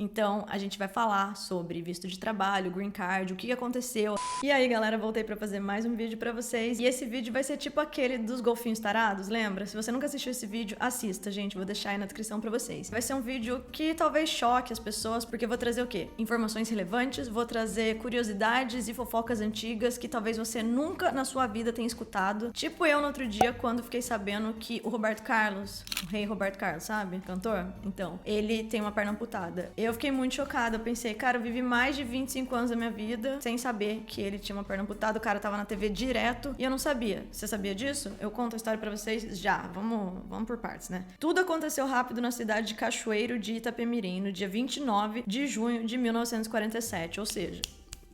Então, a gente vai falar sobre visto de trabalho, green card, o que aconteceu. E aí, galera, voltei pra fazer mais um vídeo pra vocês. E esse vídeo vai ser tipo aquele dos golfinhos tarados, lembra? Se você nunca assistiu esse vídeo, assista, gente. Vou deixar aí na descrição pra vocês. Vai ser um vídeo que talvez choque as pessoas, porque eu vou trazer o quê? Informações relevantes, vou trazer curiosidades e fofocas antigas que talvez você nunca na sua vida tenha escutado. Tipo eu no outro dia, quando fiquei sabendo que o Roberto Carlos, o rei Roberto Carlos, sabe? Cantor? Então, ele tem uma perna amputada. Eu fiquei muito chocada, eu pensei, cara, eu vivi mais de 25 anos da minha vida sem saber que ele tinha uma perna amputada, o cara tava na TV direto e eu não sabia. Você sabia disso? Eu conto a história pra vocês já, vamos por partes, né? Tudo aconteceu rápido na cidade de Cachoeiro de Itapemirim, no dia 29 de junho de 1947, ou seja,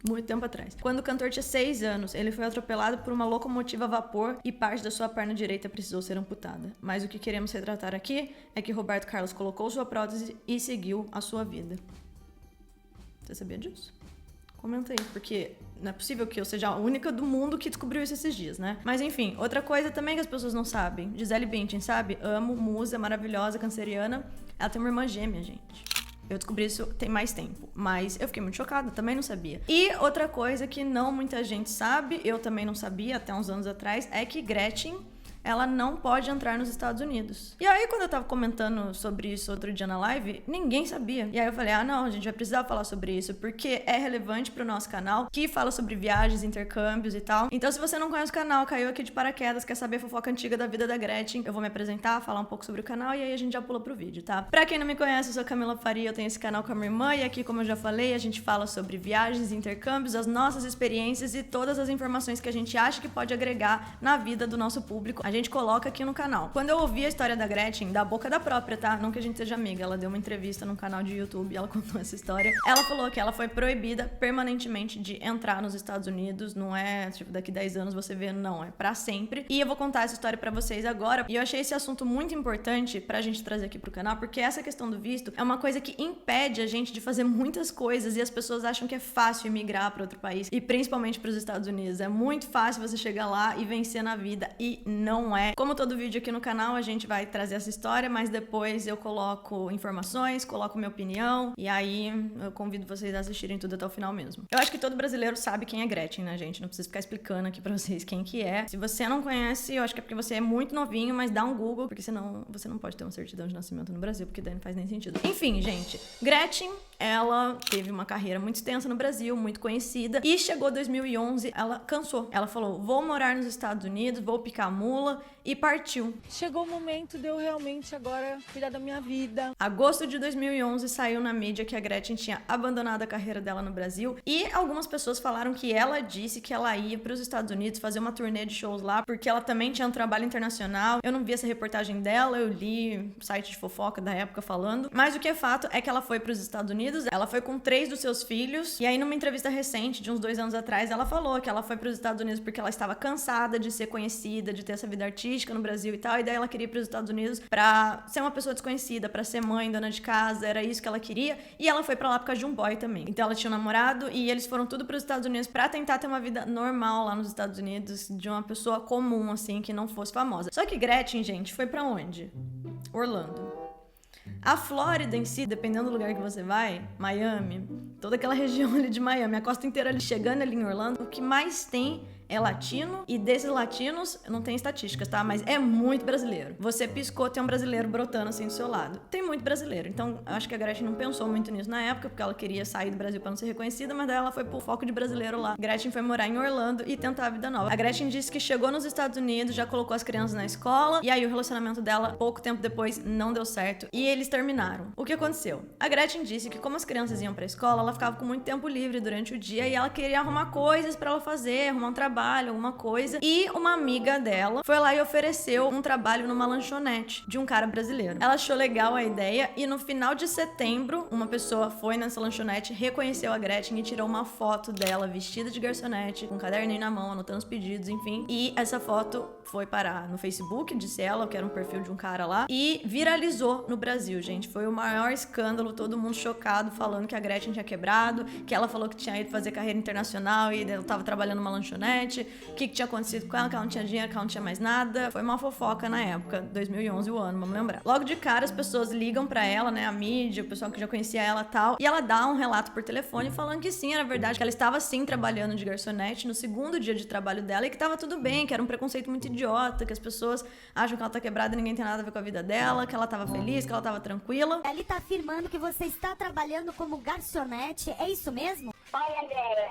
muito tempo atrás. Quando o cantor tinha 6 anos, ele foi atropelado por uma locomotiva a vapor e parte da sua perna direita precisou ser amputada. Mas o que queremos retratar aqui é que Roberto Carlos colocou sua prótese e seguiu a sua vida. Você sabia disso? Comenta aí, porque não é possível que eu seja a única do mundo que descobriu isso esses dias, né? Mas enfim, outra coisa também que as pessoas não sabem. Gisele Bündchen, sabe? Amo, musa, maravilhosa, canceriana. Ela tem uma irmã gêmea, gente. Eu descobri isso tem mais tempo, mas eu fiquei muito chocada, também não sabia. E outra coisa que não muita gente sabe, eu também não sabia até uns anos atrás, é que Gretchen, ela não pode entrar nos Estados Unidos. E aí, quando eu tava comentando sobre isso outro dia na live, ninguém sabia. E aí eu falei, não, a gente vai precisar falar sobre isso, porque é relevante pro nosso canal, que fala sobre viagens, intercâmbios e tal. Então, se você não conhece o canal, caiu aqui de paraquedas, quer saber a fofoca antiga da vida da Gretchen, eu vou me apresentar, falar um pouco sobre o canal, e aí a gente já pula pro vídeo, tá? Pra quem não me conhece, eu sou Camila Faria, eu tenho esse canal com a minha irmã, e aqui, como eu já falei, a gente fala sobre viagens, intercâmbios, as nossas experiências e todas as informações que a gente acha que pode agregar na vida do nosso público. A gente coloca aqui no canal. Quando eu ouvi a história da Gretchen, da boca da própria, tá? Não que a gente seja amiga, ela deu uma entrevista num canal de YouTube e ela contou essa história. Ela falou que ela foi proibida permanentemente de entrar nos Estados Unidos, não é tipo daqui 10 anos você vê, não, é pra sempre. E eu vou contar essa história pra vocês agora. E eu achei esse assunto muito importante pra gente trazer aqui pro canal, porque essa questão do visto é uma coisa que impede a gente de fazer muitas coisas e as pessoas acham que é fácil emigrar pra outro país e principalmente pros Estados Unidos. É muito fácil você chegar lá e vencer na vida e não é. Como todo vídeo aqui no canal, a gente vai trazer essa história, mas depois eu coloco informações, coloco minha opinião, e aí eu convido vocês a assistirem tudo até o final mesmo. Eu acho que todo brasileiro sabe quem é Gretchen, né, gente? Não preciso ficar explicando aqui pra vocês quem que é. Se você não conhece, eu acho que é porque você é muito novinho, mas dá um Google, porque senão você não pode ter uma certidão de nascimento no Brasil, porque daí não faz nem sentido. Enfim, gente, Gretchen, ela teve uma carreira muito extensa no Brasil, muito conhecida, e chegou 2011, ela cansou. Ela falou, vou morar nos Estados Unidos, vou picar mula, e partiu. Chegou o momento de eu realmente agora cuidar da minha vida. Agosto de 2011 saiu na mídia que a Gretchen tinha abandonado a carreira dela no Brasil e algumas pessoas falaram que ela disse que ela ia para os Estados Unidos fazer uma turnê de shows lá porque ela também tinha um trabalho internacional. Eu não vi essa reportagem dela, eu li site de fofoca da época falando, mas o que é fato é que ela foi para os Estados Unidos, ela foi com 3 dos seus filhos e aí numa entrevista recente, de uns 2 anos atrás, ela falou que ela foi para os Estados Unidos porque ela estava cansada de ser conhecida, de ter essa vida artística no Brasil e tal, e daí ela queria ir para os Estados Unidos pra ser uma pessoa desconhecida, pra ser mãe, dona de casa, era isso que ela queria, e ela foi pra lá por causa de um boy também. Então ela tinha um namorado e eles foram tudo pros Estados Unidos pra tentar ter uma vida normal lá nos Estados Unidos, de uma pessoa comum, assim, que não fosse famosa. Só que Gretchen, gente, foi pra onde? Orlando. A Flórida em si, dependendo do lugar que você vai, Miami, toda aquela região ali de Miami, a costa inteira ali, chegando ali em Orlando, o que mais tem é latino, e desses latinos, não tem estatísticas, tá? Mas é muito brasileiro. Você piscou, tem um brasileiro brotando assim do seu lado. Tem muito brasileiro. Então, acho que a Gretchen não pensou muito nisso na época, porque ela queria sair do Brasil pra não ser reconhecida, mas daí ela foi pro foco de brasileiro lá. Gretchen foi morar em Orlando e tentar a vida nova. A Gretchen disse que chegou nos Estados Unidos, já colocou as crianças na escola, e aí o relacionamento dela, pouco tempo depois, não deu certo, e eles terminaram. O que aconteceu? A Gretchen disse que como as crianças iam pra escola, ela ficava com muito tempo livre durante o dia, e ela queria arrumar coisas pra ela fazer, arrumar um trabalho, alguma coisa. E uma amiga dela foi lá e ofereceu um trabalho numa lanchonete de um cara brasileiro. Ela achou legal a ideia e no final de setembro, uma pessoa foi nessa lanchonete, reconheceu a Gretchen e tirou uma foto dela vestida de garçonete, com um caderninho na mão, anotando os pedidos, enfim. E essa foto foi parar no Facebook, disse ela, que era um perfil de um cara lá, e viralizou no Brasil, gente. Foi o maior escândalo, todo mundo chocado, falando que a Gretchen tinha quebrado quebrado, que ela falou que tinha ido fazer carreira internacional e ela tava trabalhando numa lanchonete, o que tinha acontecido com ela, que ela não tinha dinheiro, que ela não tinha mais nada. Foi uma fofoca na época, 2011 o ano, vamos lembrar. Logo de cara as pessoas ligam pra ela, né, a mídia, o pessoal que já conhecia ela e tal, e ela dá um relato por telefone falando que sim, era verdade, que ela estava sim trabalhando de garçonete no segundo dia de trabalho dela e que tava tudo bem, que era um preconceito muito idiota, que as pessoas acham que ela tá quebrada e ninguém tem nada a ver com a vida dela, que ela tava feliz, que ela tava tranquila. Ele tá afirmando que você está trabalhando como garçonete, é isso mesmo? Olha, Andréia,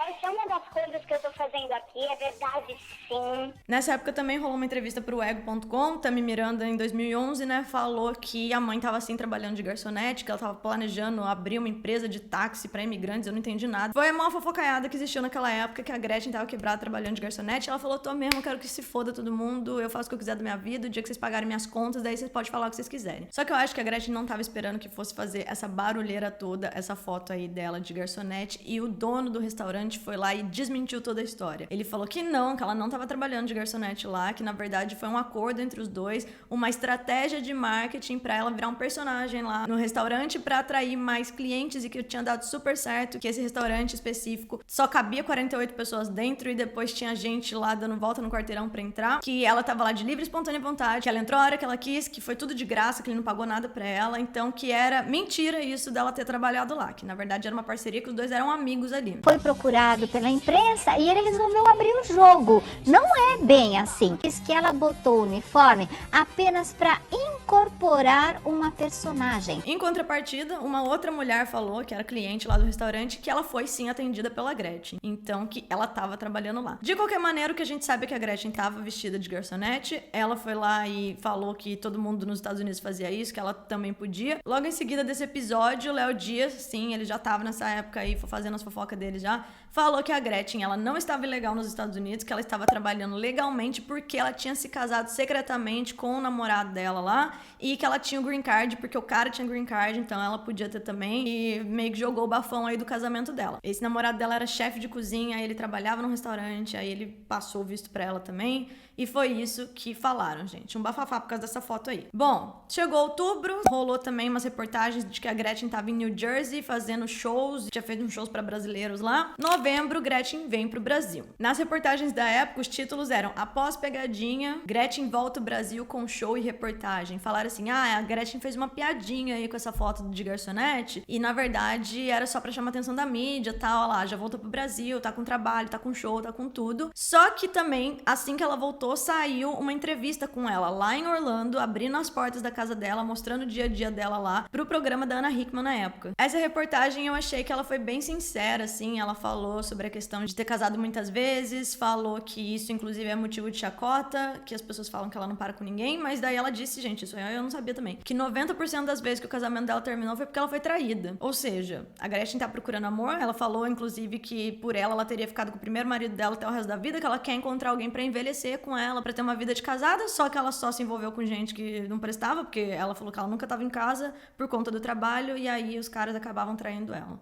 essa é uma das coisas que eu tô fazendo aqui, é verdade, sim. Nessa época também rolou uma entrevista pro ego.com, Tami Miranda, em 2011, né, falou que a mãe tava assim trabalhando de garçonete, que ela tava planejando abrir uma empresa de táxi pra imigrantes, eu não entendi nada. Foi uma fofocaiada que existiu naquela época, que a Gretchen tava quebrada trabalhando de garçonete, ela falou, tô mesmo, eu quero que se foda todo mundo, eu faço o que eu quiser da minha vida, o dia que vocês pagarem minhas contas, daí vocês podem falar o que vocês quiserem. Só que eu acho que a Gretchen não tava esperando que fosse fazer essa barulheira toda, essa foto aí dela de garçonete, e o dono do restaurante foi lá e desmentiu toda a história. Ele falou que ela não tava trabalhando de garçonete lá, que na verdade foi um acordo entre os dois, uma estratégia de marketing pra ela virar um personagem lá no restaurante pra atrair mais clientes e que tinha dado super certo, que esse restaurante específico só cabia 48 pessoas dentro e depois tinha gente lá dando volta no quarteirão pra entrar, que ela tava lá de livre e espontânea vontade, que ela entrou a hora que ela quis, que foi tudo de graça, que ele não pagou nada pra ela, então que era mentira isso dela ter trabalhado lá, que na verdade era uma parceria que os dois eram amigos ali. Foi procurado pela imprensa e ele resolveu abrir o jogo. Não é bem assim. Diz que ela botou o uniforme apenas para incorporar uma personagem. Em contrapartida, uma outra mulher falou, que era cliente lá do restaurante, que ela foi sim atendida pela Gretchen. Então, que ela tava trabalhando lá. De qualquer maneira, o que a gente sabe é que a Gretchen tava vestida de garçonete. Ela foi lá e falou que todo mundo nos Estados Unidos fazia isso, que ela também podia. Logo em seguida desse episódio, o Léo Dias, sim, ele já tava nessa época aí, fazendo as fofocas dele já, falou que a Gretchen, ela não estava ilegal nos Estados Unidos, que ela estava trabalhando legalmente porque ela tinha se casado secretamente com o namorado dela lá e que ela tinha o green card porque o cara tinha green card, então ela podia ter também, e meio que jogou o bafão aí do casamento dela. Esse namorado dela era chefe de cozinha, aí ele trabalhava num restaurante, aí ele passou o visto pra ela também, e foi isso que falaram, gente. Um bafafá por causa dessa foto aí. Bom, chegou outubro, rolou também umas reportagens de que a Gretchen tava em New Jersey fazendo shows, tinha feito uns shows pra brasileiros lá. Novembro, Gretchen vem pro Brasil. Nas reportagens da época, os títulos eram: após pegadinha, Gretchen volta ao Brasil com show e reportagem. Falaram assim, a Gretchen fez uma piadinha aí com essa foto de garçonete, e na verdade era só pra chamar a atenção da mídia, tal, olha lá, já voltou pro Brasil, tá com trabalho, tá com show, tá com tudo. Só que também, assim que ela voltou, saiu uma entrevista com ela lá em Orlando, abrindo as portas da casa dela, mostrando o dia a dia dela lá, pro programa da Ana Hickman na época. Essa reportagem eu achei que ela foi bem sincera, assim, ela falou sobre a questão de ter casado muitas vezes, falou que isso inclusive é motivo de chacota, que as pessoas falam que ela não para com ninguém, mas daí ela disse, gente, isso eu não sabia também, que 90% das vezes que o casamento dela terminou foi porque ela foi traída. Ou seja, a Gretchen tá procurando amor, ela falou inclusive que por ela teria ficado com o primeiro marido dela até o resto da vida, que ela quer encontrar alguém pra envelhecer com ela, pra ter uma vida de casada, só que ela só se envolveu com gente que não prestava, porque ela falou que ela nunca tava em casa por conta do trabalho, e aí os caras acabavam traindo ela.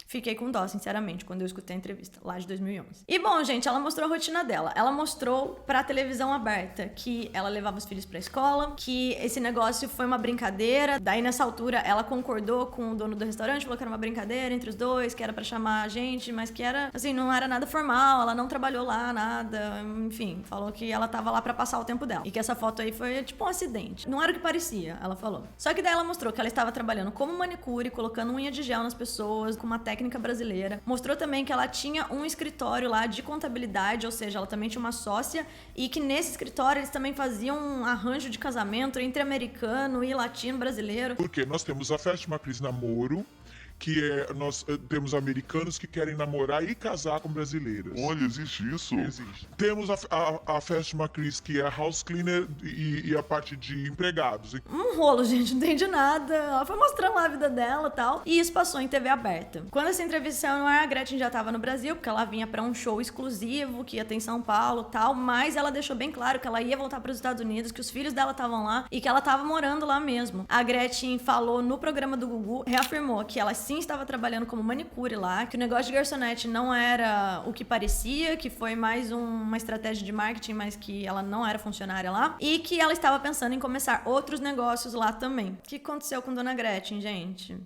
Fiquei com dó, sinceramente, quando eu escutei a entrevista, lá de 2011. E bom, gente, ela mostrou a rotina dela. Ela mostrou pra televisão aberta que ela levava os filhos pra escola, que esse negócio foi uma brincadeira. Daí, nessa altura, ela concordou com o dono do restaurante, falou que era uma brincadeira entre os dois, que era pra chamar a gente, mas que era, assim, não era nada formal, ela não trabalhou lá, nada, enfim. Falou que ela tava lá pra passar o tempo dela. E que essa foto aí foi, tipo, um acidente. Não era o que parecia, ela falou. Só que daí ela mostrou que ela estava trabalhando como manicure, colocando unha de gel nas pessoas, com uma técnica brasileira. Mostrou também que ela tinha um escritório lá de contabilidade, ou seja, ela também tinha uma sócia, e que nesse escritório eles também faziam um arranjo de casamento entre americano e latino brasileiro. Porque nós temos a Fátima Cris Namoro, que nós temos americanos que querem namorar e casar com brasileiras. Olha, existe isso? Existe. Temos a Fátima Cris, que é house cleaner e a parte de empregados. Um rolo, gente, não entendi nada. Ela foi mostrando lá a vida dela e tal, e isso passou em TV aberta. Quando essa entrevista saiu no ar, a Gretchen já tava no Brasil, porque ela vinha pra um show exclusivo, que ia ter em São Paulo e tal, mas ela deixou bem claro que ela ia voltar pros Estados Unidos, que os filhos dela estavam lá e que ela tava morando lá mesmo. A Gretchen falou no programa do Gugu, reafirmou que ela sim estava trabalhando como manicure lá, que o negócio de garçonete não era o que parecia, que foi mais uma estratégia de marketing, mas que ela não era funcionária lá, e que ela estava pensando em começar outros negócios lá também. O que aconteceu com Dona Gretchen, gente?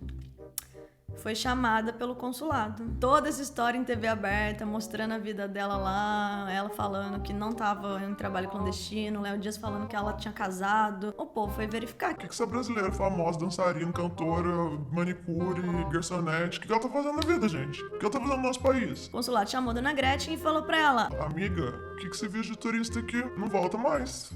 foi chamada pelo consulado. Toda essa história em TV aberta, mostrando a vida dela lá, ela falando que não tava em trabalho clandestino, Léo Dias falando que ela tinha casado. O povo foi verificar. O que essa brasileira famosa, dançarina, cantora, manicure, garçonete, o que ela tá fazendo na vida, gente? O que ela tá fazendo no nosso país? O consulado chamou a Dona Gretchen e falou pra ela: Amiga, o que você viu de turista aqui? Não volta mais.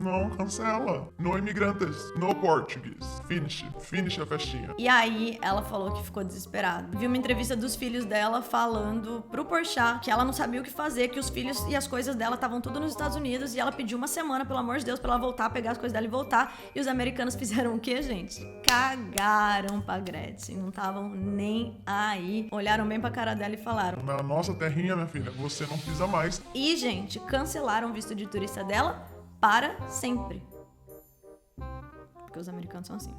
Não, cancela. No imigrantes, no português. Finish a festinha. E aí ela falou que ficou desesperada. Viu uma entrevista dos filhos dela falando pro Porchat que ela não sabia o que fazer, que os filhos e as coisas dela estavam tudo nos Estados Unidos e ela pediu uma semana, pelo amor de Deus, pra ela voltar, pegar as coisas dela e voltar. E os americanos fizeram o quê, gente? Cagaram pra Gretchen. Não estavam nem aí. Olharam bem pra cara dela e falaram: Na nossa terrinha, minha filha, você não pisa mais. E, gente, cancelaram o visto de turista dela para sempre. Porque os americanos são assim.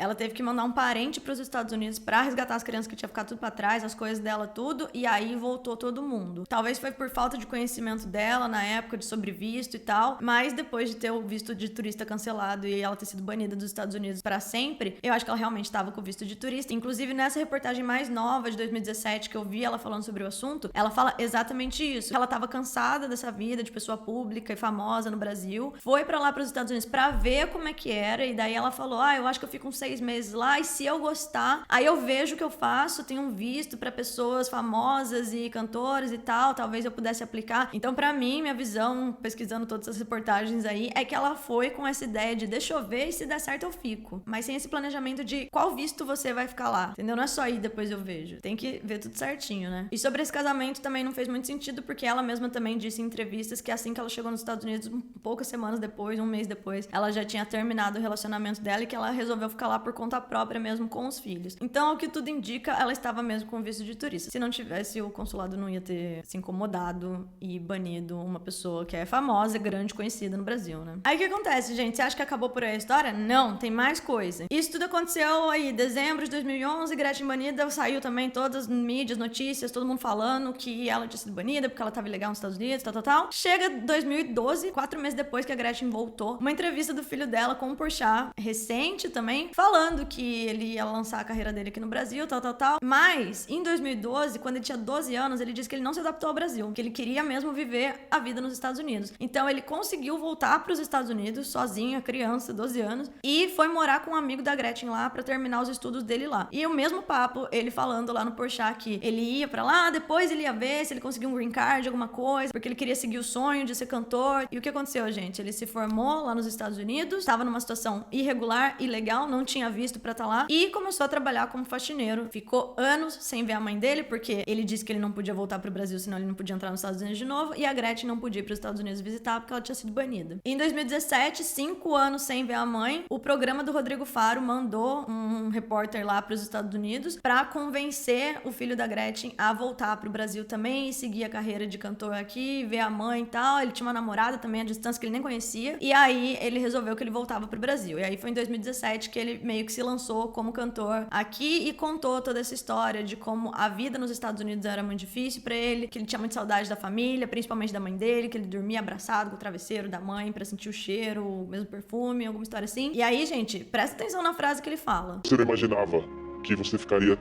Ela teve que mandar um parente para os Estados Unidos para resgatar as crianças que tinha ficado tudo para trás, as coisas dela, tudo, e aí voltou todo mundo. Talvez foi por falta de conhecimento dela na época de sobre visto e tal, mas depois de ter o visto de turista cancelado e ela ter sido banida dos Estados Unidos para sempre, eu acho que ela realmente estava com o visto de turista. Inclusive, nessa reportagem mais nova de 2017 que eu vi ela falando sobre o assunto, ela fala exatamente isso. Ela estava cansada dessa vida de pessoa pública e famosa no Brasil, foi para lá para os Estados Unidos para ver como é que era, e daí ela falou: eu acho que eu fico uns 6 meses lá, e se eu gostar, aí eu vejo o que eu faço, tenho um visto pra pessoas famosas e cantores e tal, talvez eu pudesse aplicar. Então, pra mim, minha visão, pesquisando todas essas reportagens aí, é que ela foi com essa ideia de deixa eu ver e se der certo eu fico. Mas sem esse planejamento de qual visto você vai ficar lá, entendeu? Não é só ir depois eu vejo. Tem que ver tudo certinho, né? E sobre esse casamento também não fez muito sentido, porque ela mesma também disse em entrevistas que assim que ela chegou nos Estados Unidos, poucas semanas depois, um mês depois, ela já tinha terminado o relacionamento dela e que ela resolveu ficar lá por conta própria mesmo com os filhos. Então, o que tudo indica, ela estava mesmo com visto de turista. Se não tivesse, o consulado não ia ter se incomodado e banido uma pessoa que é famosa, grande, conhecida no Brasil, né? Aí o que acontece, gente? Você acha que acabou por aí a história? Não, tem mais coisa. Isso tudo aconteceu aí, dezembro de 2011, Gretchen banida, saiu também todas as mídias, notícias, todo mundo falando que ela tinha sido banida porque ela estava ilegal nos Estados Unidos, tal. Chega 2012, 4 meses depois que a Gretchen voltou, uma entrevista do filho dela com o Porchat, recente também, falando que ele ia lançar a carreira dele aqui no Brasil, tal. Mas, em 2012, quando ele tinha 12 anos, ele disse que ele não se adaptou ao Brasil, que ele queria mesmo viver a vida nos Estados Unidos. Então, ele conseguiu voltar para os Estados Unidos, sozinho, criança, 12 anos, e foi morar com um amigo da Gretchen lá para terminar os estudos dele lá. E o mesmo papo, ele falando lá no Porchat que ele ia para lá, depois ele ia ver se ele conseguia um green card, alguma coisa, porque ele queria seguir o sonho de ser cantor. E o que aconteceu, gente? Ele se formou lá nos Estados Unidos, estava numa situação irregular, ilegal, não tinha visto pra estar lá, e começou a trabalhar como faxineiro. Ficou anos sem ver a mãe dele, porque ele disse que ele não podia voltar pro Brasil, senão ele não podia entrar nos Estados Unidos de novo, e a Gretchen não podia ir pros Estados Unidos visitar, porque ela tinha sido banida. Em 2017, 5 anos sem ver a mãe, o programa do Rodrigo Faro mandou um repórter lá pros Estados Unidos pra convencer o filho da Gretchen a voltar pro Brasil também e seguir a carreira de cantor aqui, ver a mãe e tal. Ele tinha uma namorada também à distância que ele nem conhecia, e aí ele resolveu que ele voltava pro Brasil. E aí foi em 2017 que ele meio que se lançou como cantor aqui e contou toda essa história de como a vida nos Estados Unidos era muito difícil pra ele, que ele tinha muita saudade da família, principalmente da mãe dele, que ele dormia abraçado com o travesseiro da mãe pra sentir o cheiro, o mesmo perfume, alguma história assim. E aí, gente, presta atenção na frase que ele fala. Você não imaginava que você ficaria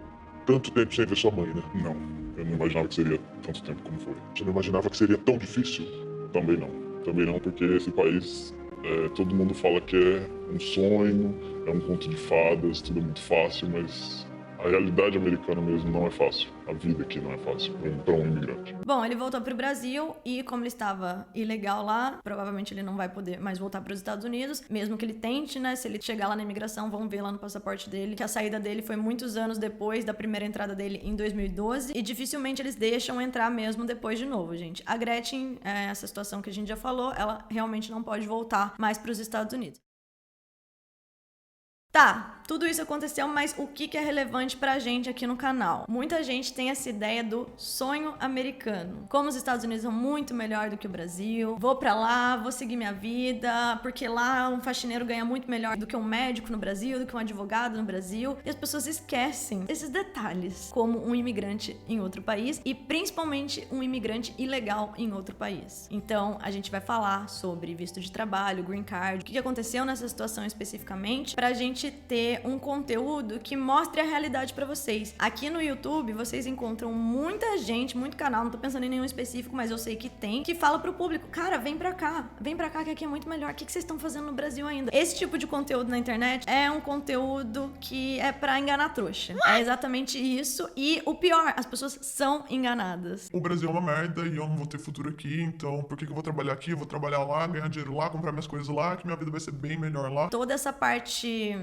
tanto tempo sem ver sua mãe, né? Não, eu não imaginava que seria tanto tempo como foi. Você não imaginava que seria tão difícil? Também não, porque esse país, todo mundo fala que é um sonho, é um conto de fadas, tudo é muito fácil, mas a realidade americana mesmo não é fácil. A vida aqui não é fácil para um imigrante. Bom, ele voltou pro Brasil e como ele estava ilegal lá, provavelmente ele não vai poder mais voltar para os Estados Unidos, mesmo que ele tente, né? Se ele chegar lá na imigração, vão ver lá no passaporte dele que a saída dele foi muitos anos depois da primeira entrada dele em 2012 e dificilmente eles deixam entrar mesmo depois de novo, gente. A Gretchen, essa situação que a gente já falou, ela realmente não pode voltar mais para os Estados Unidos. Tá, tudo isso aconteceu, mas o que é relevante pra gente aqui no canal? Muita gente tem essa ideia do sonho americano. Como os Estados Unidos são muito melhor do que o Brasil, vou pra lá, vou seguir minha vida, porque lá um faxineiro ganha muito melhor do que um médico no Brasil, do que um advogado no Brasil. E as pessoas esquecem esses detalhes, como um imigrante em outro país e principalmente um imigrante ilegal em outro país. Então, a gente vai falar sobre visto de trabalho, green card, o que aconteceu nessa situação especificamente, pra gente internet ter um conteúdo que mostre a realidade pra vocês. Aqui no YouTube, vocês encontram muita gente, muito canal, não tô pensando em nenhum específico, mas eu sei que tem, que fala pro público, cara, vem pra cá que aqui é muito melhor. O que vocês estão fazendo no Brasil ainda? Esse tipo de conteúdo na internet é um conteúdo que é pra enganar trouxa. É exatamente isso. E o pior, as pessoas são enganadas. O Brasil é uma merda e eu não vou ter futuro aqui, então por que eu vou trabalhar aqui? Eu vou trabalhar lá, ganhar dinheiro lá, comprar minhas coisas lá, que minha vida vai ser bem melhor lá. Toda essa parte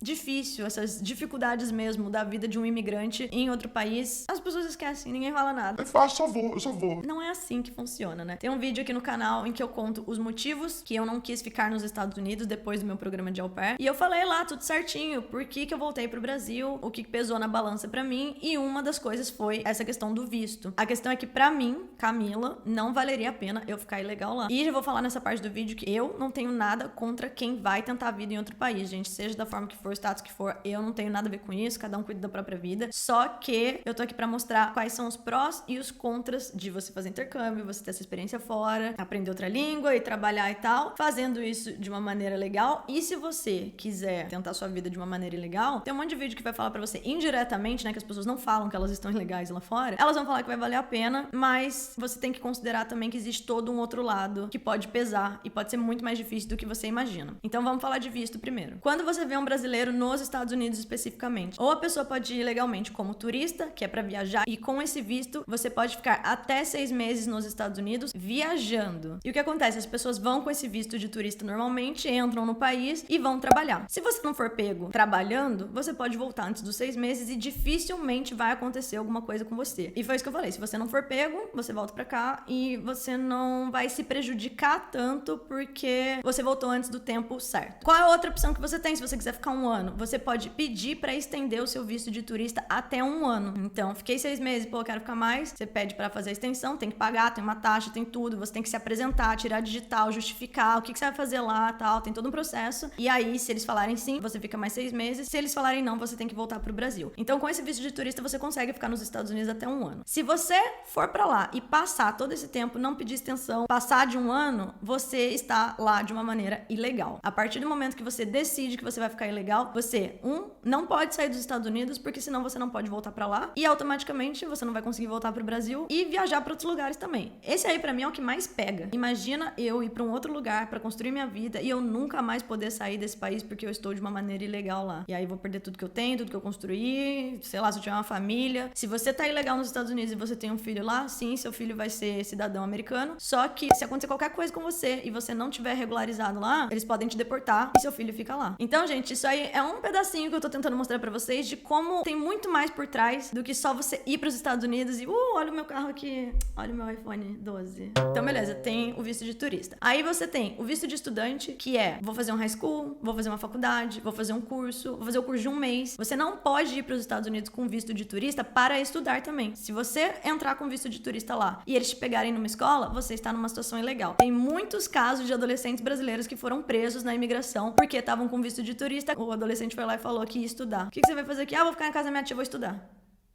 difícil, essas dificuldades mesmo da vida de um imigrante em outro país, as pessoas esquecem, ninguém fala nada. É fácil, eu só vou. Não é assim que funciona, né? Tem um vídeo aqui no canal em que eu conto os motivos que eu não quis ficar nos Estados Unidos depois do meu programa de au pair. E eu falei lá tudo certinho, por que eu voltei pro Brasil, o que pesou na balança pra mim, e uma das coisas foi essa questão do visto. A questão é que pra mim, Camila, não valeria a pena eu ficar ilegal lá. E já vou falar nessa parte do vídeo que eu não tenho nada contra quem vai tentar a vida em outro país, gente, seja da forma que for, status que for, eu não tenho nada a ver com isso, cada um cuida da própria vida. Só que eu tô aqui pra mostrar quais são os prós e os contras de você fazer intercâmbio, você ter essa experiência fora, aprender outra língua e trabalhar e tal, fazendo isso de uma maneira legal. E se você quiser tentar sua vida de uma maneira ilegal, tem um monte de vídeo que vai falar pra você indiretamente, né, que as pessoas não falam que elas estão ilegais lá fora, elas vão falar que vai valer a pena, mas você tem que considerar também que existe todo um outro lado que pode pesar e pode ser muito mais difícil do que você imagina. Então vamos falar de visto primeiro. Quando você vê um brasileiro nos Estados Unidos especificamente, ou a pessoa pode ir legalmente como turista, que é pra viajar, e com esse visto você pode ficar até 6 meses nos Estados Unidos viajando. E o que acontece? As pessoas vão com esse visto de turista normalmente, entram no país e vão trabalhar. Se você não for pego trabalhando, você pode voltar antes dos 6 meses e dificilmente vai acontecer alguma coisa com você. E foi isso que eu falei, se você não for pego, você volta pra cá e você não vai se prejudicar tanto porque você voltou antes do tempo certo. Qual é a outra opção que você tem se você quiser ficar 1 ano? Você pode pedir pra estender o seu visto de turista até 1 ano. Então, fiquei 6 meses, pô, eu quero ficar mais. Você pede pra fazer a extensão, tem que pagar, tem uma taxa, tem tudo. Você tem que se apresentar, tirar digital, justificar o que você vai fazer lá, tal. Tem todo um processo. E aí, se eles falarem sim, você fica mais 6 meses. Se eles falarem não, você tem que voltar pro Brasil. Então, com esse visto de turista, você consegue ficar nos Estados Unidos até 1 ano. Se você for pra lá e passar todo esse tempo, não pedir extensão, passar de 1 ano, você está lá de uma maneira ilegal. A partir do momento que você decide que você vai ficar ilegal, você, não pode sair dos Estados Unidos, porque senão você não pode voltar pra lá, e automaticamente você não vai conseguir voltar pro Brasil e viajar pra outros lugares também. Esse aí pra mim é o que mais pega. Imagina eu ir pra um outro lugar pra construir minha vida e eu nunca mais poder sair desse país porque eu estou de uma maneira ilegal lá. E aí vou perder tudo que eu tenho, tudo que eu construí, sei lá, se eu tiver uma família. Se você tá ilegal nos Estados Unidos e você tem um filho lá, sim, seu filho vai ser cidadão americano, só que se acontecer qualquer coisa com você e você não tiver regularizado lá, eles podem te deportar e seu filho fica lá. Então, gente, isso aí é um pedacinho que eu tô tentando mostrar pra vocês de como tem muito mais por trás do que só você ir pros Estados Unidos e olha o meu carro aqui, olha o meu iPhone 12. Então, beleza, tem o visto de turista. Aí você tem o visto de estudante, que é, vou fazer um high school, vou fazer uma faculdade, vou fazer um curso, vou fazer o curso de 1 mês. Você não pode ir pros Estados Unidos com visto de turista para estudar também. Se você entrar com visto de turista lá e eles te pegarem numa escola, você está numa situação ilegal. Tem muitos casos de adolescentes brasileiros que foram presos na imigração porque estavam com visto de turista. O adolescente foi lá e falou que ia estudar. O que você vai fazer aqui? Ah, vou ficar na casa da minha tia, vou estudar.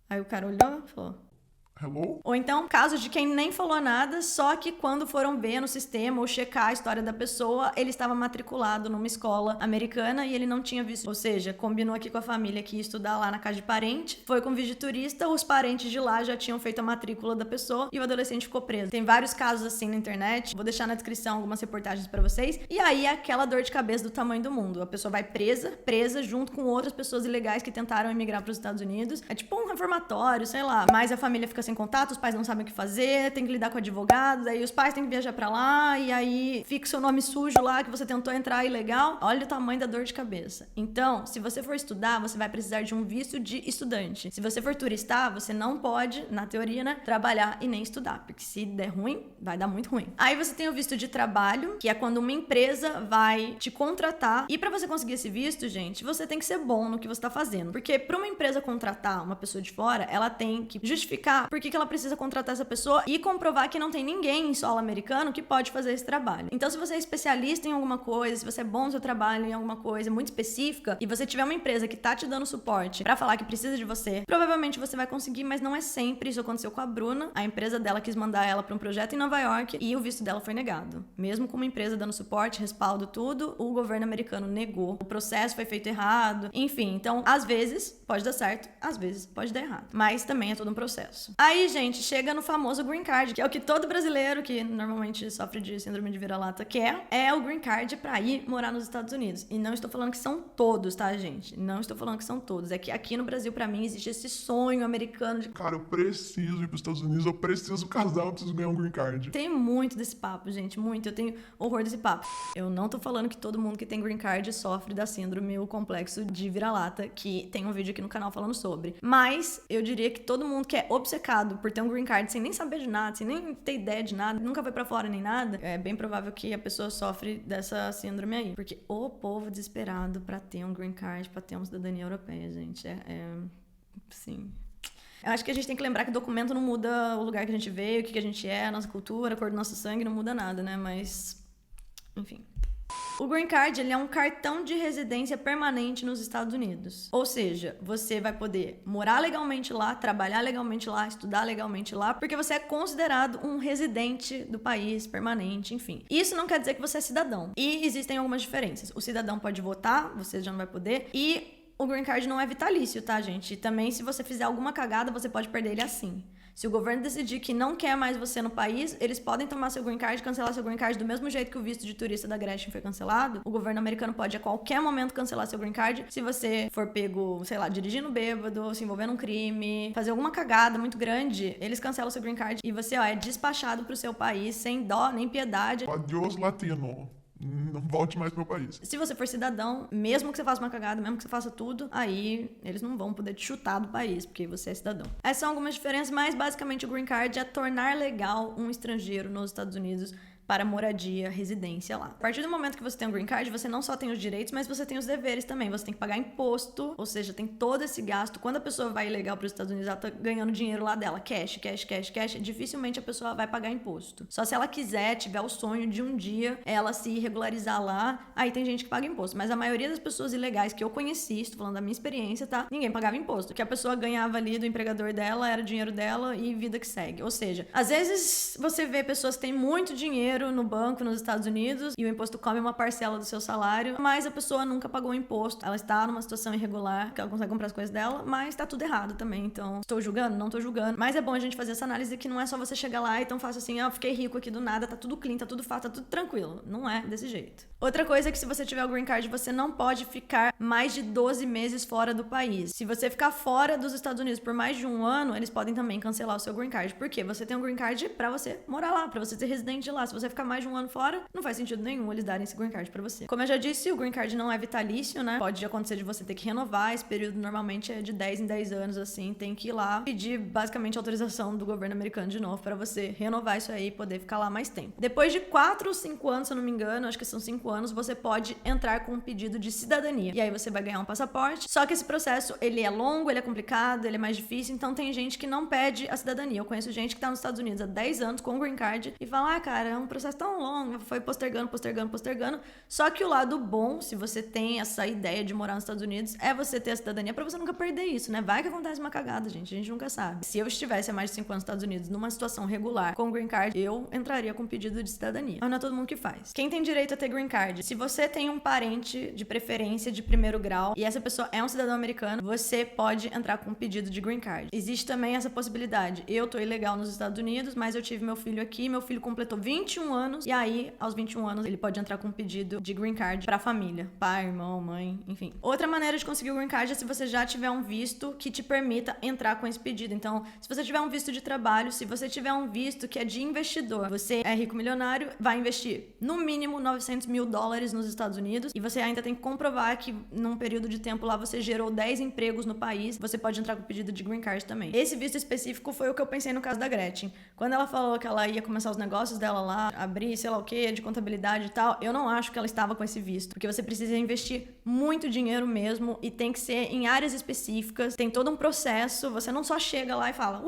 Aí o cara olhou e falou: Hello? Ou então, casos de quem nem falou nada, só que quando foram ver no sistema ou checar a história da pessoa, ele estava matriculado numa escola americana e ele não tinha visto. Ou seja, combinou aqui com a família que ia estudar lá na casa de parente, foi com visto de turista, os parentes de lá já tinham feito a matrícula da pessoa e o adolescente ficou preso. Tem vários casos assim na internet, vou deixar na descrição algumas reportagens pra vocês. E aí é aquela dor de cabeça do tamanho do mundo. A pessoa vai presa junto com outras pessoas ilegais que tentaram emigrar pros Estados Unidos. É tipo um reformatório, sei lá. Mas a família fica sem contato, os pais não sabem o que fazer, tem que lidar com advogados, aí os pais têm que viajar pra lá, e aí fica o seu nome sujo lá, que você tentou entrar ilegal. Olha o tamanho da dor de cabeça. Então, se você for estudar, você vai precisar de um visto de estudante. Se você for turistar, você não pode, na teoria, né, trabalhar e nem estudar, porque se der ruim, vai dar muito ruim. Aí você tem o visto de trabalho, que é quando uma empresa vai te contratar, e pra você conseguir esse visto, gente, você tem que ser bom no que você tá fazendo, porque pra uma empresa contratar uma pessoa de fora, ela tem que justificar por que ela precisa contratar essa pessoa e comprovar que não tem ninguém em solo americano que pode fazer esse trabalho. Então, se você é especialista em alguma coisa, se você é bom no seu trabalho em alguma coisa muito específica e você tiver uma empresa que tá te dando suporte pra falar que precisa de você, provavelmente você vai conseguir, mas não é sempre. Isso aconteceu com a Bruna. A empresa dela quis mandar ela pra um projeto em Nova York e o visto dela foi negado. Mesmo com uma empresa dando suporte, respaldo, tudo, o governo americano negou. O processo foi feito errado. Enfim, então, às vezes pode dar certo, às vezes pode dar errado. Mas também é todo um processo. Aí, gente, chega no famoso Green Card, que é o que todo brasileiro que normalmente sofre de síndrome de vira-lata quer, é o Green Card pra ir morar nos Estados Unidos. E não estou falando que são todos, tá, gente? Não estou falando que são todos. É que aqui no Brasil, pra mim, existe esse sonho americano de... Cara, eu preciso ir pros Estados Unidos, eu preciso casar, eu preciso ganhar um green card. Tem muito desse papo, gente, muito. Eu tenho horror desse papo. Eu não tô falando que todo mundo que tem green card sofre da síndrome ou complexo de vira-lata, que tem um vídeo aqui no canal falando sobre. Mas eu diria que todo mundo que é obcecado por ter um green card sem nem saber de nada, sem nem ter ideia de nada, nunca foi pra fora nem nada, é bem provável que a pessoa sofre dessa síndrome aí. Porque o povo desesperado pra ter um green card, pra ter uma cidadania europeia, gente, sim. Eu acho que a gente tem que lembrar que documento não muda o lugar que a gente veio, o que a gente é, a nossa cultura, a cor do nosso sangue, não muda nada, né? Mas, enfim. O Green Card, ele é um cartão de residência permanente nos Estados Unidos. Ou seja, você vai poder morar legalmente lá, trabalhar legalmente lá, estudar legalmente lá, porque você é considerado um residente do país permanente, enfim. Isso não quer dizer que você é cidadão. E existem algumas diferenças. O cidadão pode votar, você já não vai poder, e o Green Card não é vitalício, tá, gente? E também, se você fizer alguma cagada, você pode perder ele assim. Se o governo decidir que não quer mais você no país, eles podem tomar seu Green Card e cancelar seu Green Card do mesmo jeito que o visto de turista da Gretchen foi cancelado. O governo americano pode a qualquer momento cancelar seu Green Card se você for pego, sei lá, dirigindo bêbado, se envolvendo num crime, fazer alguma cagada muito grande, eles cancelam seu Green Card e você, é despachado pro seu país sem dó nem piedade. Adiós, latino. Não volte mais pro meu país. Se você for cidadão, mesmo que você faça uma cagada, mesmo que você faça tudo, aí eles não vão poder te chutar do país, porque você é cidadão. Essas são algumas diferenças, mas basicamente o Green Card é tornar legal um estrangeiro nos Estados Unidos para moradia, residência lá. A partir do momento que você tem um Green Card, você não só tem os direitos, mas você tem os deveres também. Você tem que pagar imposto, ou seja, tem todo esse gasto. Quando a pessoa vai ilegal para os Estados Unidos, ela tá ganhando dinheiro lá dela, cash, dificilmente a pessoa vai pagar imposto. Só se ela quiser, tiver o sonho de um dia ela se regularizar lá, aí tem gente que paga imposto. Mas a maioria das pessoas ilegais que eu conheci, estou falando da minha experiência, tá? Ninguém pagava imposto. O que a pessoa ganhava ali do empregador dela era dinheiro dela e vida que segue. Ou seja, às vezes você vê pessoas que têm muito dinheiro no banco nos Estados Unidos e o imposto come uma parcela do seu salário, mas a pessoa nunca pagou o imposto. Ela está numa situação irregular, que ela consegue comprar as coisas dela, mas tá tudo errado também. Então, estou julgando? Não estou julgando. Mas é bom a gente fazer essa análise que não é só você chegar lá e tão fácil assim, fiquei rico aqui do nada, tá tudo clean, tá tudo fácil, tá tudo tranquilo. Não é desse jeito. Outra coisa é que se você tiver o Green Card, você não pode ficar mais de 12 meses fora do país. Se você ficar fora dos Estados Unidos por mais de um ano, eles podem também cancelar o seu Green Card. Por quê? Você tem um Green Card pra você morar lá, pra você ser residente de lá. Se você ficar mais de um ano fora, não faz sentido nenhum eles darem esse Green Card pra você. Como eu já disse, o Green Card não é vitalício, né? Pode acontecer de você ter que renovar. Esse período normalmente é de 10 em 10 anos, assim. Tem que ir lá pedir basicamente autorização do governo americano de novo pra você renovar isso aí e poder ficar lá mais tempo. Depois de 4 ou 5 anos, se eu não me engano, acho que são 5 anos, você pode entrar com um pedido de cidadania. E aí você vai ganhar um passaporte. Só que esse processo, ele é longo, ele é complicado, ele é mais difícil, então tem gente que não pede a cidadania. Eu conheço gente que tá nos Estados Unidos há 10 anos com o Green Card e fala, cara, é um processo tão longo, foi postergando. Só que o lado bom, se você tem essa ideia de morar nos Estados Unidos, é você ter a cidadania pra você nunca perder isso, né? Vai que acontece uma cagada, gente. A gente nunca sabe. Se eu estivesse há mais de 5 anos nos Estados Unidos, numa situação regular, com o Green Card, eu entraria com pedido de cidadania. Mas não é todo mundo que faz. Quem tem direito a ter Green Card? Se você tem um parente de preferência de primeiro grau e essa pessoa é um cidadão americano, você pode entrar com um pedido de Green Card. Existe também essa possibilidade. Eu tô ilegal nos Estados Unidos, mas eu tive meu filho aqui, meu filho completou 21 anos, e aí, aos 21 anos, ele pode entrar com um pedido de Green Card pra família. Pai, irmão, mãe, enfim. Outra maneira de conseguir o Green Card é se você já tiver um visto que te permita entrar com esse pedido. Então, se você tiver um visto de trabalho, se você tiver um visto que é de investidor, você é rico milionário, vai investir no mínimo $900 mil nos Estados Unidos e você ainda tem que comprovar que num período de tempo lá você gerou 10 empregos no país, você pode entrar com pedido de Green Card também. Esse visto específico foi o que eu pensei no caso da Gretchen. Quando ela falou que ela ia começar os negócios dela lá, abrir, sei lá o que, de contabilidade e tal, eu não acho que ela estava com esse visto, porque você precisa investir muito dinheiro mesmo e tem que ser em áreas específicas, tem todo um processo, você não só chega lá e fala,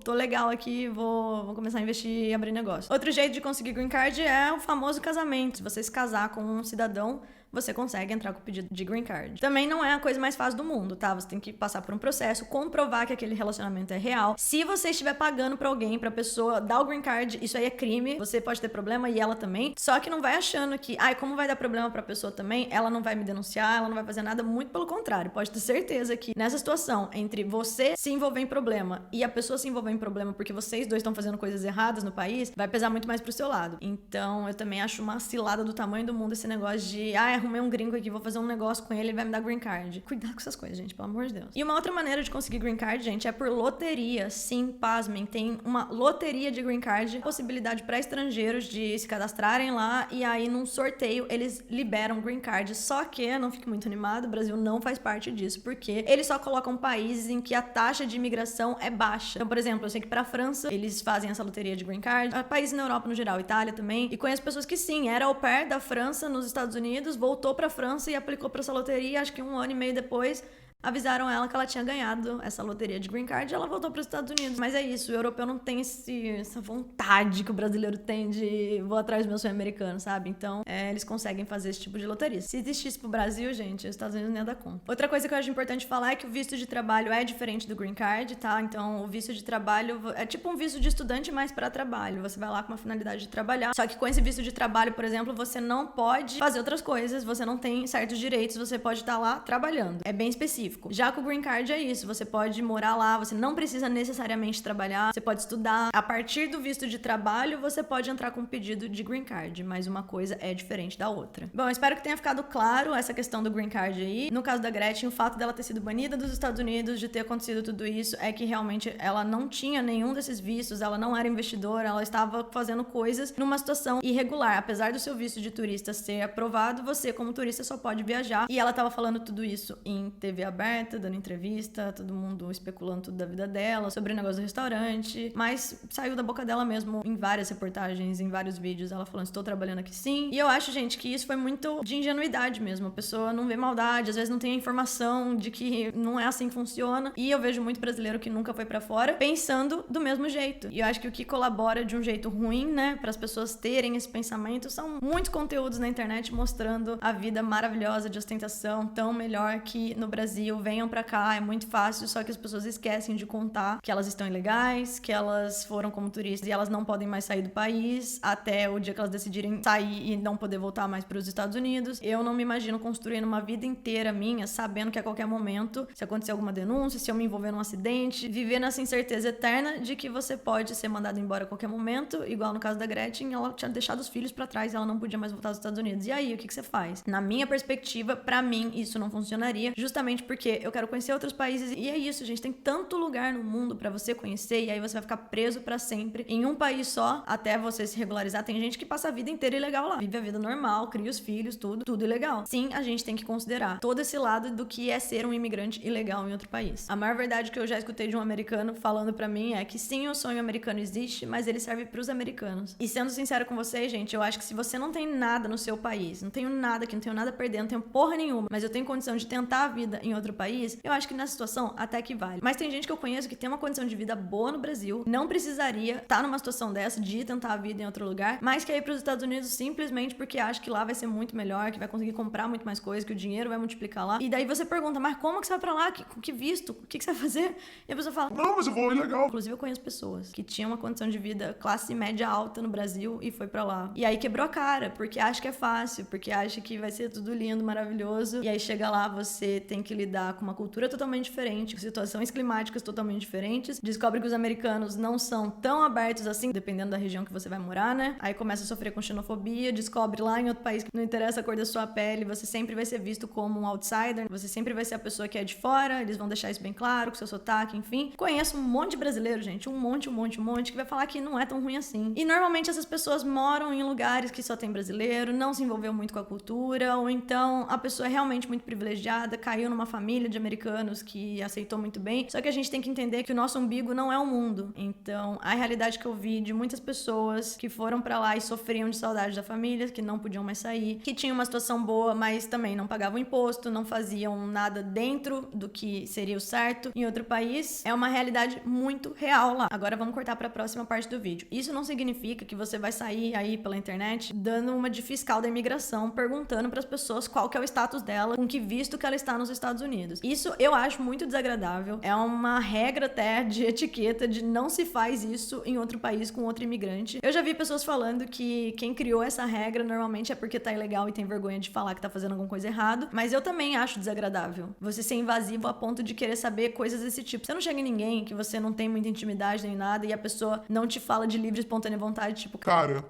tô legal aqui, vou começar a investir e abrir negócio. Outro jeito de conseguir green card é o famoso casamento. Se você se casar com um cidadão, você consegue entrar com o pedido de green card. Também não é a coisa mais fácil do mundo, tá? Você tem que passar por um processo, comprovar que aquele relacionamento é real. Se você estiver pagando pra alguém, pra pessoa dar o green card, isso aí é crime. Você pode ter problema e ela também. Só que não vai achando que, como vai dar problema pra pessoa também, ela não vai me denunciar, ela não vai fazer nada. Muito pelo contrário. Pode ter certeza que nessa situação, entre você se envolver em problema e a pessoa se envolver em problema porque vocês dois estão fazendo coisas erradas no país, vai pesar muito mais pro seu lado. Então, eu também acho uma cilada do tamanho do mundo esse negócio de, arrumei um gringo aqui, vou fazer um negócio com ele, ele vai me dar green card. Cuidado com essas coisas, gente, pelo amor de Deus. E uma outra maneira de conseguir green card, gente, é por loteria. Sim, pasmem, tem uma loteria de green card, possibilidade para estrangeiros de se cadastrarem lá e aí num sorteio eles liberam green card. Só que, não fique muito animado, o Brasil não faz parte disso, porque eles só colocam países em que a taxa de imigração é baixa. Então, por exemplo, eu sei que pra França, eles fazem essa loteria de green card, países na Europa no geral, Itália também, e conheço pessoas que sim, era au pair da França nos Estados Unidos, voltou pra França e aplicou pra essa loteria, acho que 1 ano e meio depois avisaram ela que ela tinha ganhado essa loteria de green card e ela voltou para os Estados Unidos. Mas é isso, o europeu não tem essa vontade que o brasileiro tem de vou atrás do meu sonho americano, sabe? Então, eles conseguem fazer esse tipo de loteria. Se existisse pro Brasil, gente, os Estados Unidos nem ia dar conta. Outra coisa que eu acho importante falar é que o visto de trabalho é diferente do green card, tá? Então, o visto de trabalho é tipo um visto de estudante, mas para trabalho. Você vai lá com uma finalidade de trabalhar. Só que com esse visto de trabalho, por exemplo, você não pode fazer outras coisas, você não tem certos direitos, você pode estar lá trabalhando. É bem específico. Já com o green card é isso, você pode morar lá, você não precisa necessariamente trabalhar, você pode estudar. A partir do visto de trabalho, você pode entrar com um pedido de green card, mas uma coisa é diferente da outra. Bom, espero que tenha ficado claro essa questão do green card aí. No caso da Gretchen, o fato dela ter sido banida dos Estados Unidos, de ter acontecido tudo isso, é que realmente ela não tinha nenhum desses vistos, ela não era investidora, ela estava fazendo coisas numa situação irregular. Apesar do seu visto de turista ser aprovado, você como turista só pode viajar. E ela estava falando tudo isso em TV aberta, dando entrevista, todo mundo especulando tudo da vida dela, sobre o negócio do restaurante, mas saiu da boca dela mesmo em várias reportagens, em vários vídeos, ela falando, estou trabalhando aqui sim. E eu acho, gente, que isso foi muito de ingenuidade mesmo, a pessoa não vê maldade, às vezes não tem a informação de que não é assim que funciona, e eu vejo muito brasileiro que nunca foi pra fora, pensando do mesmo jeito. E eu acho que o que colabora de um jeito ruim, né, para as pessoas terem esse pensamento, são muitos conteúdos na internet mostrando a vida maravilhosa de ostentação, tão melhor que no Brasil, venham pra cá, é muito fácil, só que as pessoas esquecem de contar que elas estão ilegais, que elas foram como turistas e elas não podem mais sair do país até o dia que elas decidirem sair e não poder voltar mais para os Estados Unidos. Eu não me imagino construindo uma vida inteira minha sabendo que a qualquer momento, se acontecer alguma denúncia, se eu me envolver num acidente, viver nessa incerteza eterna de que você pode ser mandado embora a qualquer momento, igual no caso da Gretchen, ela tinha deixado os filhos pra trás e ela não podia mais voltar aos Estados Unidos. E aí, o que você faz? Na minha perspectiva, pra mim, isso não funcionaria, justamente porque eu quero conhecer outros países e é isso, gente, tem tanto lugar no mundo pra você conhecer e aí você vai ficar preso pra sempre em um país só até você se regularizar. Tem gente que passa a vida inteira ilegal lá, vive a vida normal, cria os filhos, tudo ilegal. Sim, a gente tem que considerar todo esse lado do que é ser um imigrante ilegal em outro país. A maior verdade que eu já escutei de um americano falando pra mim é que sim, o sonho americano existe, mas ele serve pros americanos. E sendo sincero com vocês, gente, eu acho que se você não tem nada no seu país, não tenho nada aqui, não tenho nada a perder, não tenho porra nenhuma, mas eu tenho condição de tentar a vida em outro país, eu acho que nessa situação até que vale. Mas tem gente que eu conheço que tem uma condição de vida boa no Brasil, não precisaria estar numa situação dessa de tentar a vida em outro lugar, mas quer ir pros Estados Unidos simplesmente porque acha que lá vai ser muito melhor, que vai conseguir comprar muito mais coisas, que o dinheiro vai multiplicar lá. E daí você pergunta, mas como que você vai pra lá? Com que visto? O que você vai fazer? E a pessoa fala, não, mas eu vou ilegal. Inclusive eu conheço pessoas que tinham uma condição de vida classe média alta no Brasil e foi pra lá. E aí quebrou a cara, porque acha que é fácil, porque acha que vai ser tudo lindo, maravilhoso. E aí chega lá, você tem que lidar com uma cultura totalmente diferente, com situações climáticas totalmente diferentes. Descobre que os americanos não são tão abertos assim, dependendo da região que você vai morar, né? Aí começa a sofrer com xenofobia, descobre lá em outro país que não interessa a cor da sua pele, você sempre vai ser visto como um outsider, você sempre vai ser a pessoa que é de fora, eles vão deixar isso bem claro, com seu sotaque, enfim. Conheço um monte de brasileiro, gente, um monte, que vai falar que não é tão ruim assim. E normalmente essas pessoas moram em lugares que só tem brasileiro, não se envolveu muito com a cultura, ou então a pessoa é realmente muito privilegiada, caiu numa família família de americanos que aceitou muito bem. Só que a gente tem que entender que o nosso umbigo não é o mundo. Então, a realidade que eu vi de muitas pessoas que foram pra lá e sofriam de saudade da família, que não podiam mais sair, que tinham uma situação boa, mas também não pagavam imposto, não faziam nada dentro do que seria o certo em outro país, é uma realidade muito real lá. Agora vamos cortar pra próxima parte do vídeo. Isso não significa que você vai sair aí pela internet dando uma de fiscal da imigração, perguntando pras pessoas qual que é o status dela, com que visto que ela está nos Estados Unidos. Isso eu acho muito desagradável. É uma regra até de etiqueta de não se faz isso em outro país com outro imigrante. Eu já vi pessoas falando que quem criou essa regra normalmente é porque tá ilegal e tem vergonha de falar que tá fazendo alguma coisa errado, mas eu também acho desagradável você ser invasivo a ponto de querer saber coisas desse tipo. Você não chega em ninguém que você não tem muita intimidade nem nada e a pessoa não te fala de livre e espontânea vontade, tipo, Cara,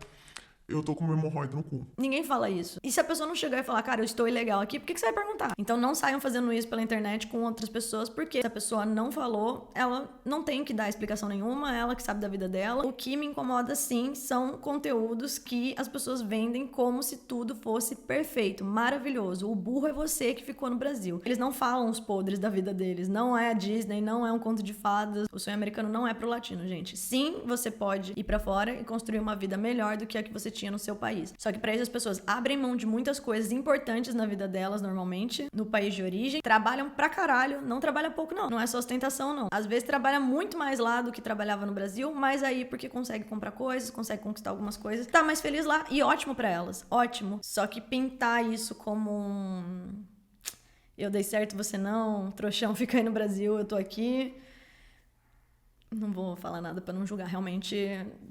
eu tô com uma hemorroida no cu. ninguém fala isso. E se a pessoa não chegar e falar, cara, eu estou ilegal aqui, por que você vai perguntar? Então não saiam fazendo isso pela internet com outras pessoas, porque se a pessoa não falou, ela não tem que dar explicação nenhuma, ela que sabe da vida dela. O que me incomoda, sim, são conteúdos que as pessoas vendem como se tudo fosse perfeito, maravilhoso. O burro é você que ficou no Brasil. Eles não falam os podres da vida deles. Não é a Disney, não é um conto de fadas. O sonho americano não é pro latino, gente. Sim, você pode ir pra fora e construir uma vida melhor do que a que você tinha no seu país. Só que pra isso as pessoas abrem mão de muitas coisas importantes na vida delas, normalmente, no país de origem, trabalham pra caralho, não trabalha pouco não, não é só ostentação não. Às vezes trabalha muito mais lá do que trabalhava no Brasil, mas aí porque consegue comprar coisas, consegue conquistar algumas coisas, tá mais feliz lá e ótimo pra elas, ótimo. Só que pintar isso como um... eu dei certo, você não, trouxão fica aí no Brasil, eu tô aqui... Não vou falar nada pra não julgar, realmente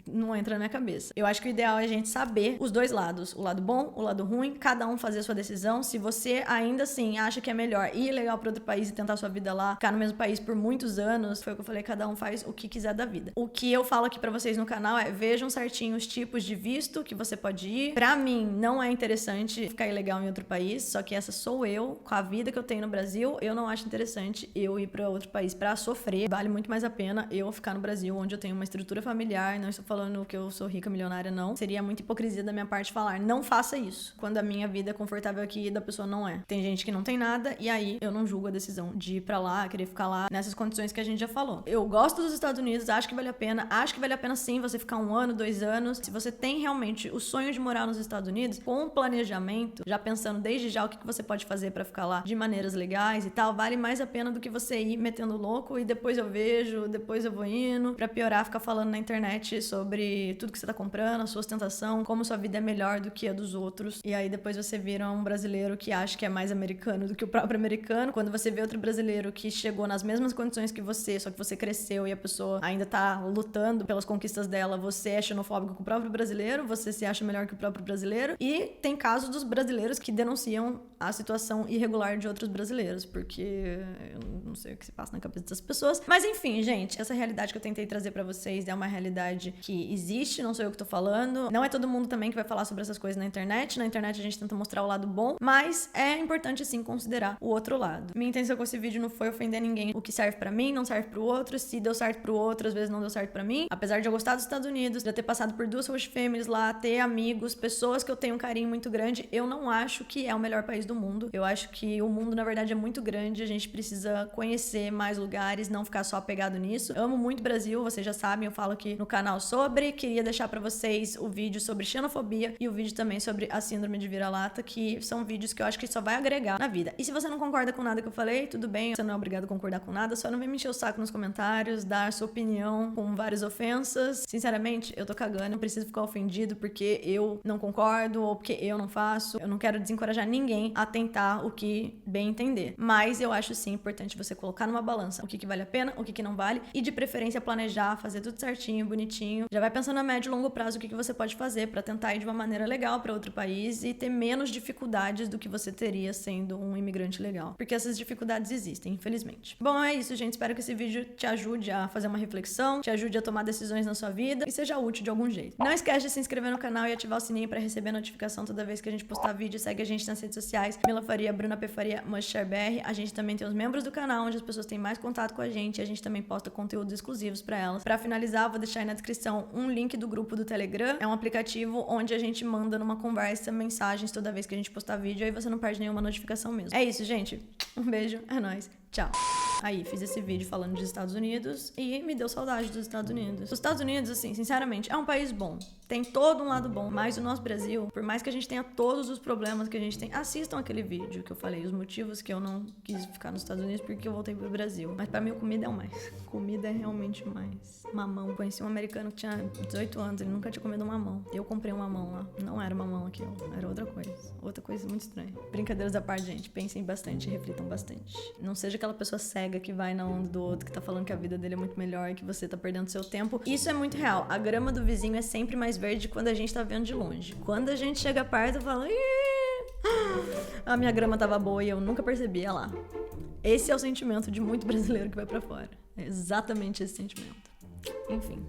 não entra na minha cabeça. Eu acho que o ideal é a gente saber os dois lados, o lado bom, o lado ruim, cada um fazer a sua decisão. Se você ainda assim acha que é melhor ir legal pra outro país e tentar sua vida lá, ficar no mesmo país por muitos anos, foi o que eu falei, cada um faz o que quiser da vida. O que eu falo aqui pra vocês no canal é, vejam certinho os tipos de visto que você pode ir. Pra mim, não é interessante ficar ilegal em outro país, só que essa sou eu, com a vida que eu tenho no Brasil, eu não acho interessante eu ir pra outro país pra sofrer. Vale muito mais a pena eu ficar no Brasil, onde eu tenho uma estrutura familiar, não estou falando que eu sou rica, milionária, não. Seria muita hipocrisia da minha parte falar, não faça isso, quando a minha vida é confortável aqui e da pessoa não é. Tem gente que não tem nada, e aí eu não julgo a decisão de ir pra lá, querer ficar lá, nessas condições que a gente já falou. Eu gosto dos Estados Unidos, acho que vale a pena sim você ficar 1 ano, 2 anos. Se você tem realmente o sonho de morar nos Estados Unidos, com um planejamento, já pensando desde já o que você pode fazer pra ficar lá de maneiras legais e tal, vale mais a pena do que você ir metendo louco e depois eu vejo, depois eu vou indo. Pra piorar, ficar falando na internet sobre tudo que você tá comprando, a sua ostentação, como sua vida é melhor do que a dos outros. E aí depois você vira um brasileiro que acha que é mais americano do que o próprio americano. Quando você vê outro brasileiro que chegou nas mesmas condições que você, só que você cresceu e a pessoa ainda tá lutando pelas conquistas dela, você é xenofóbico com o próprio brasileiro, você se acha melhor que o próprio brasileiro. E tem casos dos brasileiros que denunciam a situação irregular de outros brasileiros, porque eu não sei o que se passa na cabeça das pessoas. Mas enfim, gente, essa realidade que eu tentei trazer pra vocês é uma realidade que existe, não sou eu que tô falando. Não é todo mundo também que vai falar sobre essas coisas na internet. Na internet a gente tenta mostrar o lado bom, mas é importante sim considerar o outro lado. Minha intenção com esse vídeo não foi ofender ninguém. O que serve pra mim não serve pro outro. Se deu certo pro outro, às vezes não deu certo pra mim. Apesar de eu gostar dos Estados Unidos, de eu ter passado por 2 host families lá, ter amigos, pessoas que eu tenho um carinho muito grande, eu não acho que é o melhor país do mundo. Eu acho que o mundo, na verdade, é muito grande. A gente precisa conhecer mais lugares, não ficar só apegado nisso. Eu amo muito o Brasil, vocês já sabem, eu falo aqui no canal sobre. Queria deixar pra vocês o vídeo sobre xenofobia e o vídeo também sobre a síndrome de vira-lata, que são vídeos que eu acho que só vai agregar na vida. E se você não concorda com nada que eu falei, tudo bem, você não é obrigado a concordar com nada, só não vem me encher o saco nos comentários, dar sua opinião com várias ofensas. Sinceramente, eu tô cagando, não preciso ficar ofendido porque eu não concordo ou porque eu não faço. Eu não quero desencorajar ninguém a tentar o que bem entender. Mas eu acho sim importante você colocar numa balança o que vale a pena, o que não vale, e de preferência planejar, fazer tudo certinho, bonitinho. Já vai pensando a médio e longo prazo o que você pode fazer pra tentar ir de uma maneira legal pra outro país e ter menos dificuldades do que você teria sendo um imigrante legal. Porque essas dificuldades existem, infelizmente. Bom, é isso, gente. Espero que esse vídeo te ajude a fazer uma reflexão, te ajude a tomar decisões na sua vida e seja útil de algum jeito. Não esquece de se inscrever no canal e ativar o sininho pra receber notificação toda vez que a gente postar vídeo. Segue a gente nas redes sociais, Mila Faria, Bruna P. Faria, MustShareBR. A gente também tem os membros do canal, onde as pessoas têm mais contato com a gente e a gente também posta conteúdos exclusivos pra elas. Pra finalizar, vou deixar aí na descrição um link do grupo do Telegram. É um aplicativo onde a gente manda numa conversa mensagens toda vez que a gente postar vídeo, aí você não perde nenhuma notificação mesmo. É isso, gente. Um beijo, é nóis, tchau. Aí, fiz esse vídeo falando dos Estados Unidos e me deu saudade dos Estados Unidos. Os Estados Unidos, assim, sinceramente, é um país bom. Tem todo um lado bom, mas o nosso Brasil, por mais que a gente tenha todos os problemas que a gente tem, assistam aquele vídeo que eu falei, os motivos que eu não quis ficar nos Estados Unidos porque eu voltei pro Brasil. Mas pra mim, comida é o mais. Comida é realmente o mais. Mamão. Conheci um americano que tinha 18 anos, ele nunca tinha comido um mamão. Eu comprei um mamão lá. Não era mamão aquilo, era outra coisa. Outra coisa muito estranha. Brincadeiras à parte, gente. Pensem bastante, reflitam bastante. Não seja aquela pessoa cega que vai na onda do outro, que tá falando que a vida dele é muito melhor, que você tá perdendo seu tempo. Isso é muito real. A grama do vizinho é sempre mais verde quando a gente tá vendo de longe. Quando a gente chega perto, eu falo, a minha grama tava boa e eu nunca percebi, olha lá. Esse é o sentimento de muito brasileiro que vai pra fora. É exatamente esse sentimento. Enfim.